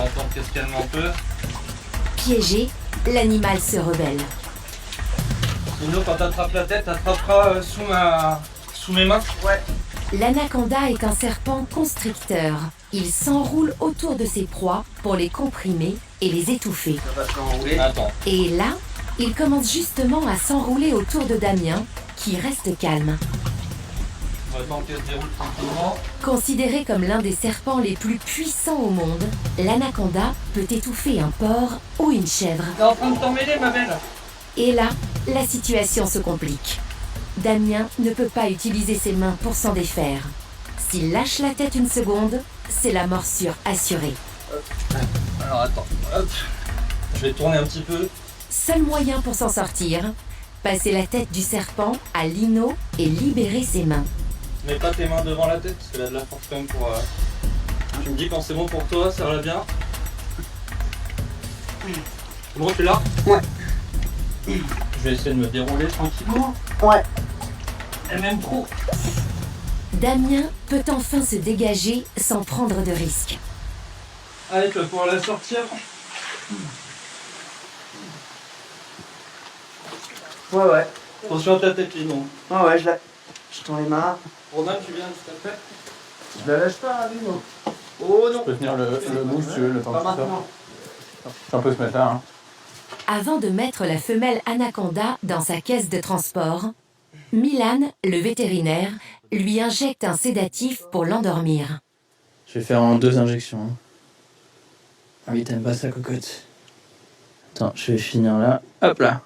va entendre qu'elle se calme un peu. Piégé, l'animal se rebelle. Sinon, quand t'attrapes la tête, t'attraperas sous mes mains. Ouais. L'anaconda est un serpent constricteur. Il s'enroule autour de ses proies pour les comprimer et les étouffer. Ça va s'enrouler. Attends. Et là, il commence justement à s'enrouler autour de Damien, qui reste calme. On va attendre qu'elle se déroule tranquillement. Considéré comme l'un des serpents les plus puissants au monde, l'anaconda peut étouffer un porc ou une chèvre. T'es en train de t'emmêler, ma belle. Et là, la situation se complique. Damien ne peut pas utiliser ses mains pour s'en défaire. S'il lâche la tête une seconde, c'est la morsure assurée. Alors attends, hop. Je vais tourner un petit peu. Seul moyen pour s'en sortir, passer la tête du serpent à l'ino et libérer ses mains. Mets pas tes mains devant la tête parce qu'elle a de la force quand même pour... Tu me dis quand c'est bon pour toi, ça va bien. Bon, tu es là? Ouais. Je vais essayer de me dérouler tranquillement. Ouais. Elle m'aime trop. Damien peut enfin se dégager sans prendre de risques. Allez, tu vas pouvoir la sortir. Ouais. Attention à ta tête, Lino. Ouais, je tends les mains. Romain, tu viens juste après? Je la lâche pas, Lino. Oh non. Tu peux tenir le bout si tu veux, le temps Pas que tu sors. maintenant. On peut se mettre là. Hein. Avant de mettre la femelle anaconda dans sa caisse de transport, Milan, le vétérinaire, lui injecte un sédatif pour l'endormir. Je vais faire en 2 injections. Hein. Ah oui, t'aimes pas ça, cocotte? Attends, je vais finir là. Hop là.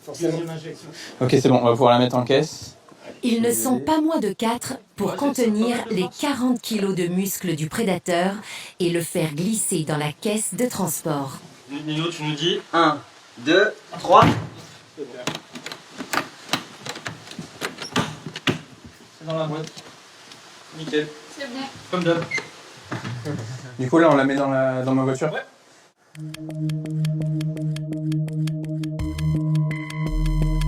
Ok, c'est bon, on va pouvoir la mettre en caisse. Ils ne sont pas moins de 4 pour contenir les 40 kilos de muscles du prédateur et le faire glisser dans la caisse de transport. Nino, tu nous dis? 1, 2, 3. C'est dans la boîte. Nickel. C'est bon. Comme d'hab. Du coup, là, on la met dans ma voiture. Ouais.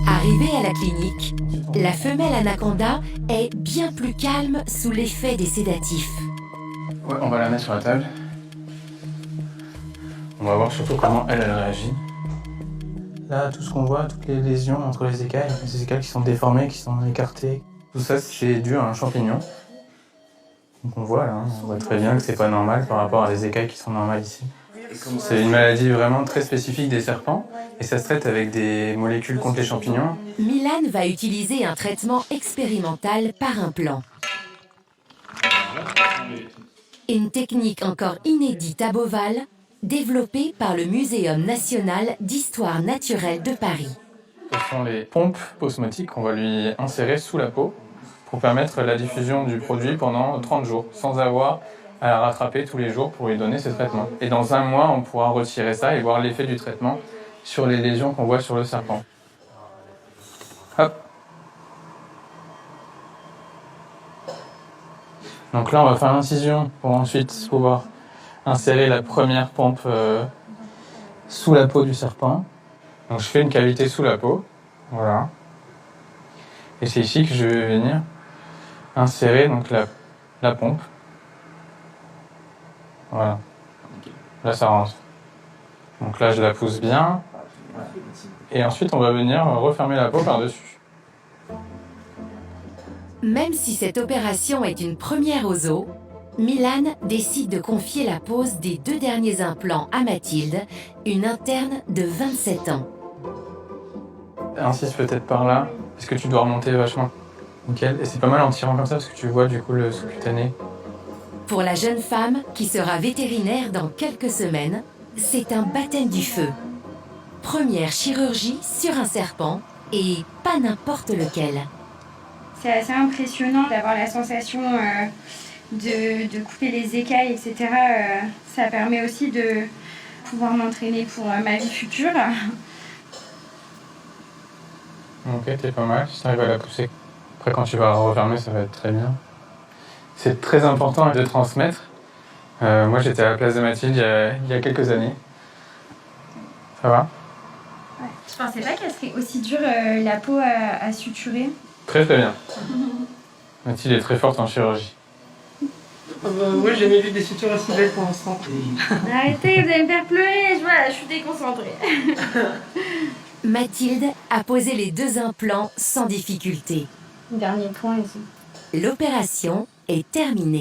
Arrivée à la clinique, la femelle anaconda est bien plus calme sous l'effet des sédatifs. Ouais, on va la mettre sur la table. On va voir surtout comment elle réagit. Là, tout ce qu'on voit, toutes les lésions entre les écailles qui sont déformées, qui sont écartées. Tout ça, c'est dû à un champignon. Donc on voit là, on voit très bien que c'est pas normal par rapport à les écailles qui sont normales ici. C'est une maladie vraiment très spécifique des serpents et ça se traite avec des molécules contre les champignons. Milan va utiliser un traitement expérimental par implant. Une technique encore inédite à Beauval, développée par le Muséum national d'histoire naturelle de Paris. Ce sont les pompes osmotiques qu'on va lui insérer sous la peau pour permettre la diffusion du produit pendant 30 jours, sans avoir à la rattraper tous les jours pour lui donner ce traitement. Et dans 1 mois, on pourra retirer ça et voir l'effet du traitement sur les lésions qu'on voit sur le serpent. Hop. Donc là, on va faire l'incision pour ensuite pouvoir insérer la première pompe sous la peau du serpent. Donc je fais une cavité sous la peau, voilà. Et c'est ici que je vais venir insérer donc la pompe. Voilà. Là ça rentre. Donc là je la pousse bien. Et ensuite on va venir refermer la peau par-dessus. Même si cette opération est une première aux os, Milan décide de confier la pose des 2 derniers implants à Mathilde, une interne de 27 ans. Insiste peut-être par là, parce que tu dois remonter vachement. Nickel. Et c'est pas mal en tirant comme ça parce que tu vois du coup le sous-cutané. Pour la jeune femme qui sera vétérinaire dans quelques semaines, c'est un baptême du feu. Première chirurgie sur un serpent et pas n'importe lequel. C'est assez impressionnant d'avoir la sensation de couper les écailles, etc. Ça permet aussi de pouvoir m'entraîner pour ma vie future. Ok, t'es pas mal, si t'arrives à la pousser. Après quand tu vas refermer, ça va être très bien. C'est très important de transmettre. Moi j'étais à la place de Mathilde il y a quelques années. Ça va? Ouais. Je pensais pas qu'elle serait aussi dure la peau à suturer. Très très bien. Mathilde est très forte en chirurgie. Moi, j'ai jamais vu des sutures aussi belles pour l'instant. Arrêtez, vous allez me faire pleurer, je suis déconcentrée. Mathilde a posé les 2 implants sans difficulté. Dernier point ici. L'opération est terminée.